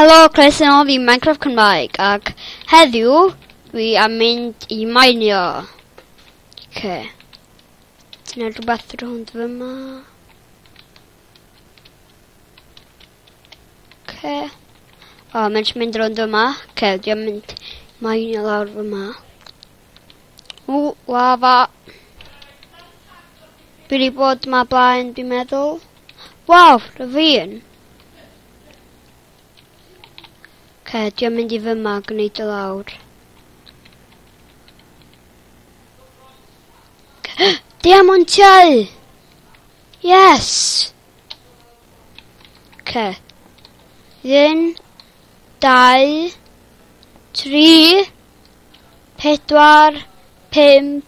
Helo, croeso fi Minecraft Cymraeg ac heddiw dwi am mynd I mainio. Ti'n edrych rhywbeth rhwng fyma. O, mae'n mynd rhwng yma. Dwi am mynd mainio lawr fyma. Lava. Dwi wedi bod yma blaen, dwi'n meddwl. Waw, ravine. Dwi am mynd I fyma gwneud y lawr. Diamantiau! Yes! 1, 2, 3, 4, 5,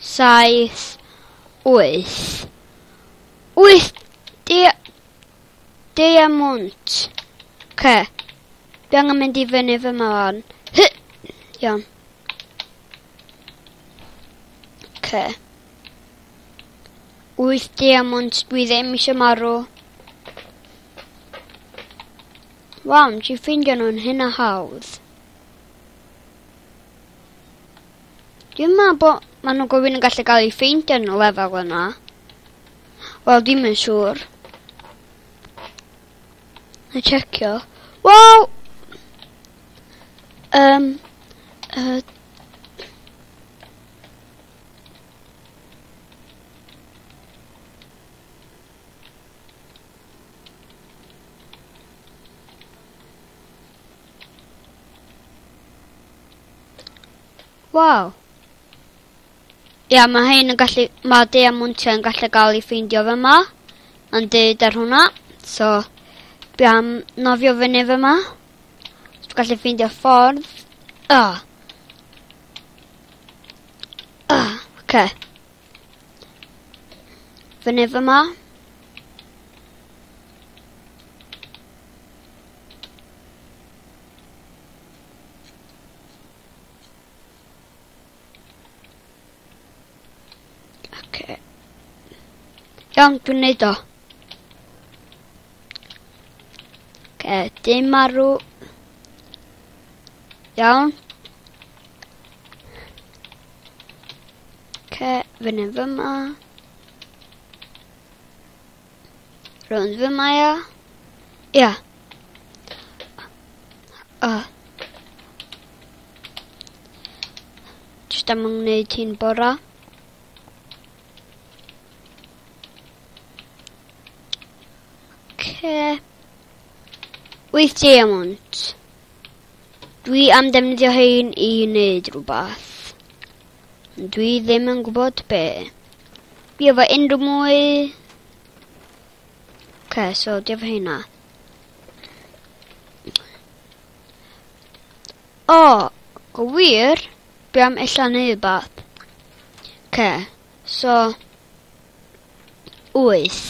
6, 7, 8. 8 diamant. Dwi angen mynd I fyny fyma fan. Iawn. 8 diamant, dwi ddim eisiau marw. Waw, ti'n ffeindio nhw'n hynna hawdd. Dwi'n meddwl bod maen nhw'n gofyn yn gallu cael ei ffeindio yn y lefel yna. Wel, dim yn siŵr. Na checio. Wow! Wow. Ia, mae diamantiau yn gallu cael ei ffeindio fyma. Yn dweud ar hwnna. So, dwi am nofio fyny fyma. Dwi'n gallu ffeindio ffordd. Fyny fyma. Iawn, dwi'n neud o. Dim marw. Iawn. Fyny fyma. Rownd fyma, ia. Ia. Jyst am yn gwneud hi'n bora. Wyth diamant. Dwi am defnyddio hein I wneud rhywbeth. Dwi ddim yn gwybod be. Fi efo unrhyw mwy. So di efo heina. Gwir. Dwi am illa wneud rhywbeth. So 8.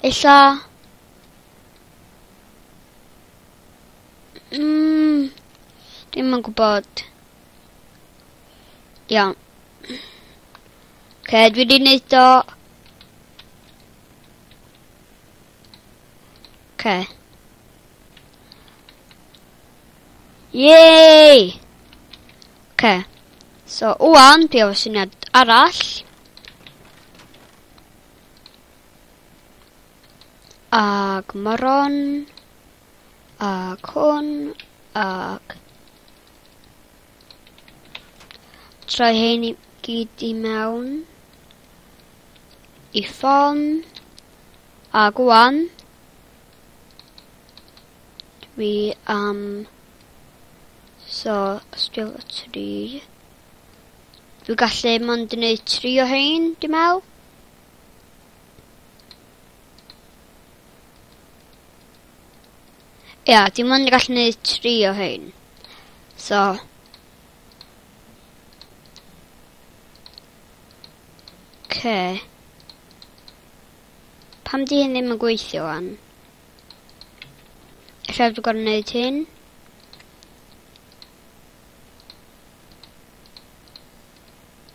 Illa dim yn gwybod. Iawn. Dwi wedi wneud o. Yay! So, wan, dwi efo syniad arall. Ag moron. Ag hwn. Ag troi hein I gyd I mewn. I ffon. Ag wan. Dwi am still 3. Dwi gallu mond wneud 3 o hein, dwi'n meddwl. Ia, dim ond gallu wneud 3 o hein. So. Pam di hyn ddim yn gweithio wan? Ella dwi'n gorfod wneud hyn.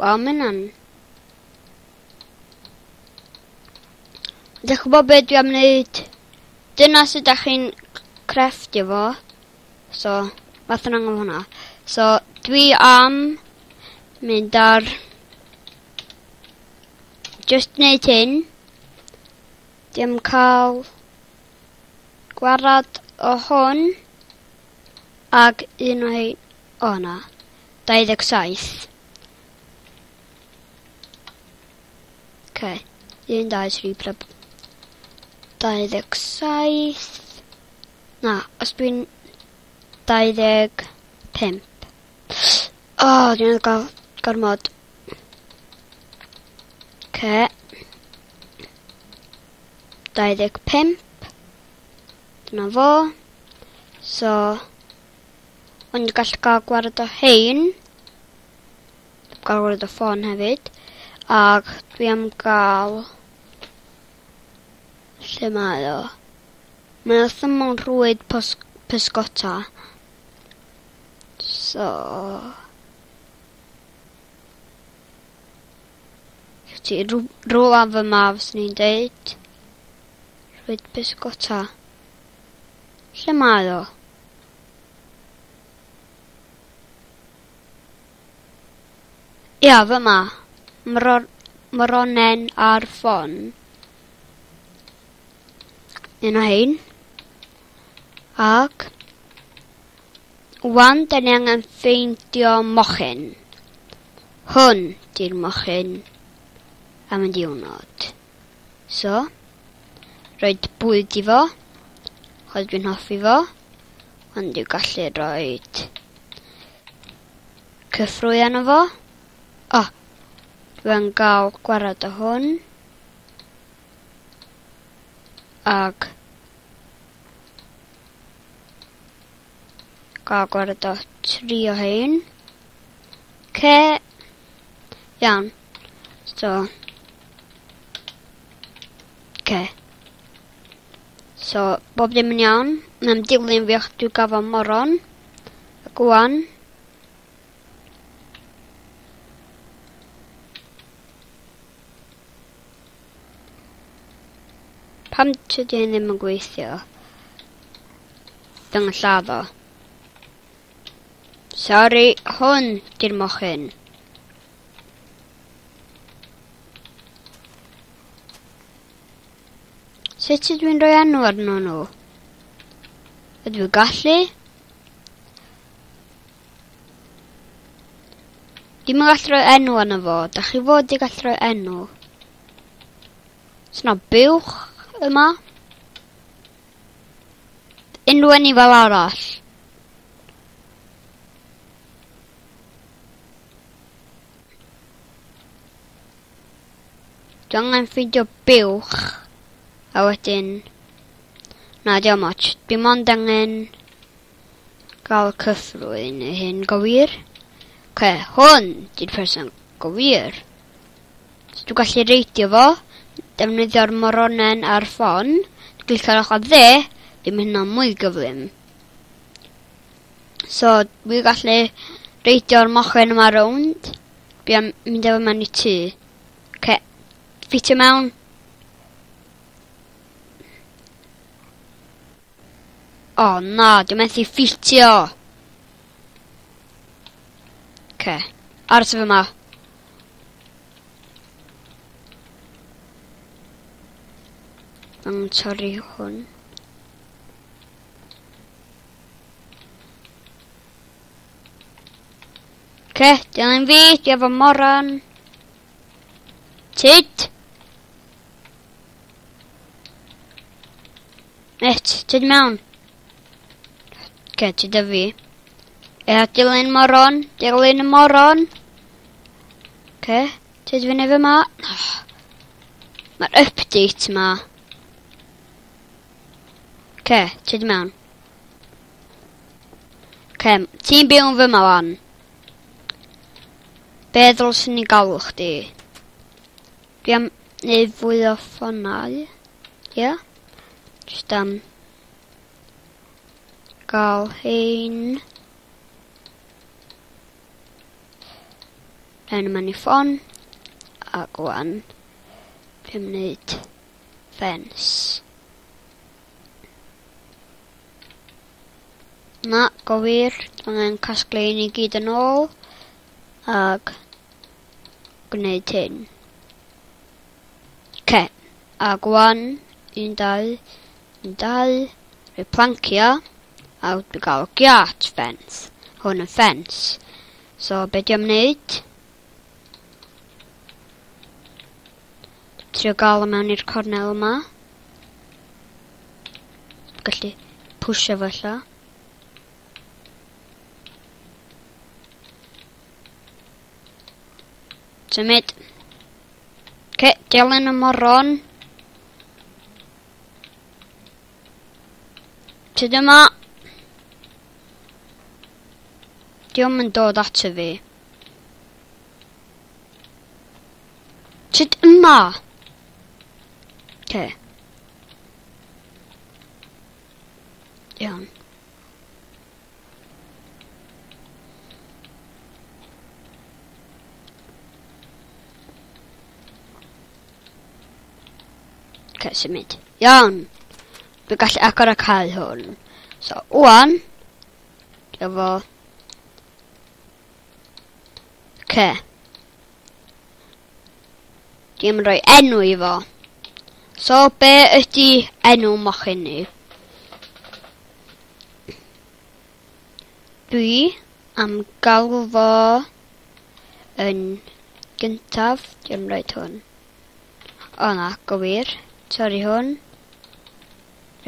Wel, mynd Dych chi'n gwybod beth dwi am wneud? Dyna sut ydych chi'n crefftio fo. So, fath yn angen hwnna. So, dwi am mynd ar... Just wneud hyn. Dwi am cael gwarad o hwn. Ag un o hyn o hwnna. 27. Okay. 1, 2, 3, 27. Na, os dwi'n 25. Dwi'n gael gormod. Okay. 25. Dyna fo. So, ond gallu gael gwared o hein. Dwi'n gael gwared o ffôn hefyd. Ac dwi am gael... Lle mae o? Mae o ddim yn rhwyd pysgota. So... Ti rhywle fy maf sy'n ni'n deud. Rhwyd pysgota. Lle mae o? Ia, fy ma. Moronen ar ffôn. Un o hein. Ac wan, da ni angen ffeindio mochyn. Hwn di'r mochyn am y diwrnod. So, roed bwyd i fo. Chos dwi'n hoffi fo. Ond dwi'n gallu roed cyffrwy arno fo. Dwi'n gael gwarad o hwn. Ag gael gwarad o 3 o hein. Iawn. So. So, bob dim yn iawn. Mae'n dilyn fi o'ch dwi'n gafo moron. Ac wan. Pam tydi hyn ddim yn gweithio? Dyng lladdo. Sorry, hwn di'r mochyn. Sut ydw i'n rhoi enw arno nhw? Ydw i'n gallu? Dim yn gallu rhoi enw arno fo. Da chi fod i gallu rhoi enw? Sna buwch yma. Unrhyw enw fel arall. Dwi angen ffindio buwch. A wedyn... Na, diolch much. Dwi mond angen gael cyffrwy neu hyn gywir. Hwn di'r person gywir. So dwi'n gallu reidio fo. Defnyddio'r moronen ar ffôn. Dwi'n cael o'ch o dde. Dim hynna mwy gyflym. So dwi'n gallu reidio'r mochen yma rownd. Dwi am mynd efo mewn i tŷ. Ffitio mewn. Na, dwi'n methu ffitio. Ars fy ma. Yn torri hwn. Dilyn fi, dwi efo moron. Tyd. Tyd mewn. Tyd y fi. Dilyn moron. Dilyn y moron. Tyd fyny fy ma. Mae'r update ma. Tyd mewn. Ti'n byw yn fy ma wan. Be ddylswn ni galw chdi? Dwi am neud fwy o ffonau. Just am gael hein. Rhaid yma ni ffon. A gwan. Dwi am neud fence. Na, gywir, angen casglu ni gyd yn ôl, ag gwneud hyn. Ag 1, 2, rhoi plancio, a dwi gael giat fence. Hwn yn fence. So, be di am wneud? Trio gael o mewn i'r cornel yma. Gallu pwysio fo allan. Symud. Dilyn y moron. Ty dyma. Diolch yn dod ato fi. Tyd yma. Iawn. Symud. Iawn. Dwi'n gallu agor y cae hwn. So, wan. Efo. Dwi'n rhoi enw i fo. So, be ydy enw mochyn ni? Dwi am galw fo yn gyntaf. Dwi'n rhoi hwn. O na, gywir. Sorry hwn.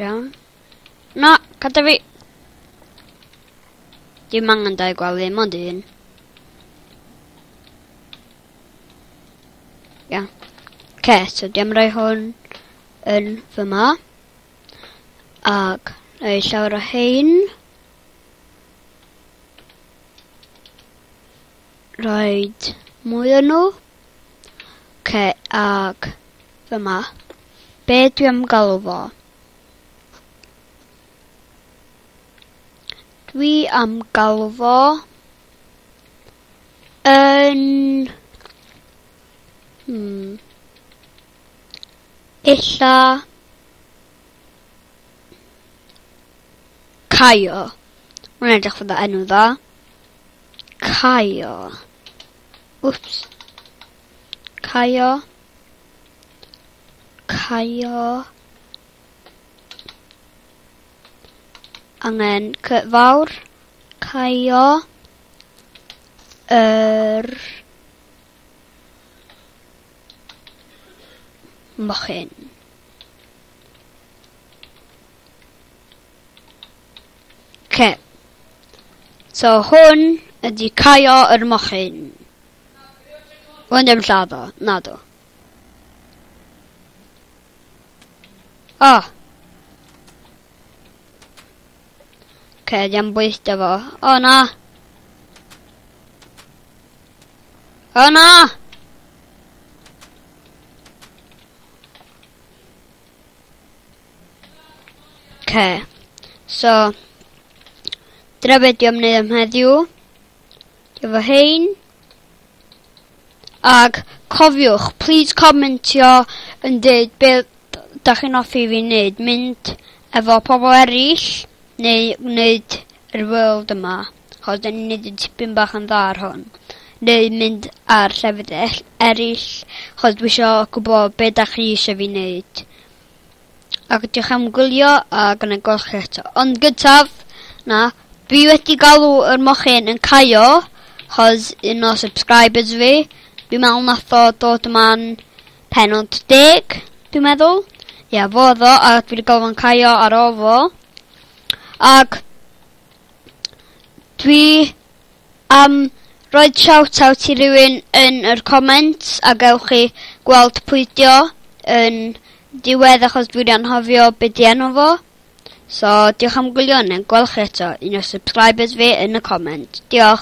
Iawn. Na, gada fi. Dim angen dau gwely, ond un. Iawn. So dim rhoi hwn yn fyma. Ag rhoi llawer o hein. Rhoid mwy o nhw. Ag fyma. Be dwi am galw fo? Dwi am galw fo yn illa Caio. Mae'n edrych fydda enw dda. Caio. Whoops. Caio. Angen cyfawr. Caio. Mochyn. So hwn ydy Caio yr mochyn. Hwn ddim lladd o. Naddo. Diam bwysta fo. O na! So, dyna beth diom wneud am heddiw. Efo hein. Ag cofiwch, please commentio yn dweud beth da chi'n offi fi wneud. Mynd efo pobl eraill, neu wneud yr world yma. Chos da ni'n wneud y tipyn bach yn dda ar hwn. Neu mynd ar llefydd eraill, chos dwi eisiau gwybod beth da chi eisiau fi wneud. Ac diolch am gwylio, ac yna gwelwch eto. Ond gyntaf, dwi wedi galw yr mochyn yn Caio, chos un o subscribers fi. Dwi'n meddwl nath o dod yma'n pennod 10, dwi'n meddwl. Fo ddo, a dwi wedi galw yn Caio ar ôl fo. Ac dwi am roed shout-out i rywun yn yr comments, a gewch chi gweld pwydio yn diwedd achos dwi wedi anhofio be di enw fo. So, diolch am gwylio, yn gwelwch eto un o subscribers fi yn y comment. Diolch.